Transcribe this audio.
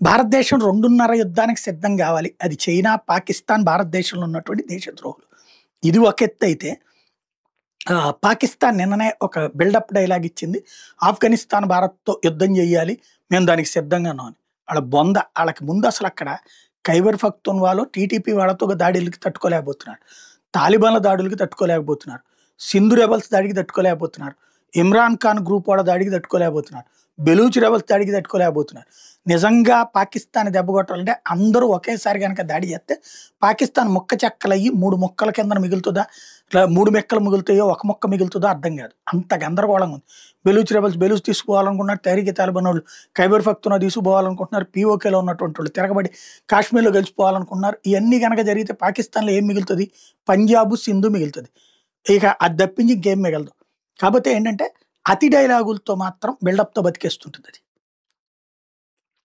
భారతదేశం 2:30 యుద్ధానికి సిద్ధం గావాలి. అది చైనా, పాకిస్తాన్, భారతదేశంలో ఉన్నటువంటి దేశద్రోహులు. ఇది ఒక ఎత్తయితే పాకిస్తాన్ నిన్ననే ఒక బిల్డప్ డైలాగ్ ఇచ్చింది. ఆఫ్ఘనిస్తాన్ భారత్‌తో యుద్ధం జేయాలి. మేము దానికి సిద్ధంగా ఉన్నాం అని. ఆళ్ళకి ముందు అసలక్కడ ఖైబర్ పఖ్తూన్వాలో టీటీపీ వాళ్ళతో దాడులకి తట్టుకోలేకపోతున్నారు. తాలిబాన్ల దాడులకి తట్టుకోలేకపోతున్నారు. సింధు రెబెల్స్ దాడికి తట్టుకోలేకపోతున్నారు. ఇమ్రాన్ ఖాన్ గ్రూప్ వాళ్ళ దాడికి తట్టుకోలేకపోతున్నారు. బెలూచ్ రెబెల్స్ దాడికి తట్టుకోలేకపోతున్నారు. నిజంగా పాకిస్తాన్ దెబ్బకొట్టాలంటే అందరూ ఒకేసారి గనక దాడి చేస్తే పాకిస్తాన్ ముక్క చెక్కలయ్యి 3 ముక్కల కిందన మిగులుతుందా? 3 మెక్కలు మిగులుతాయో, ఒక ముక్క మిగులుతుందో అర్థం కాదు. అంత గందరగోళంగా ఉంది. బెలూచ్ రెబెల్స్ బెలూచ్ తీసుకుపోవాలనుకుంటున్నారు. తెహ్రీక్ తాలిబాన్ వాళ్ళు ఖైబర్ పఖ్తూన్వా తీసుకుపోవాలనుకుంటున్నారు. పీఓకేలో ఉన్నటువంటి వాళ్ళు తిరగబడి కాశ్మీర్‌లో గెలిచిపోవాలనుకుంటున్నారు. ఇయన్నీ గనక జరిగితే పాకిస్తాన్‌లో ఏం మిగులుతది? పంజాబ్, సింధు మిగులుతది. ఇక అది తప్పించి ఇంకేం మిగలదు. కాపోతే ఏంటంటే అతి డైలాగులతో మాత్రం బిల్డప్‌తో బతికేస్తుంటదది.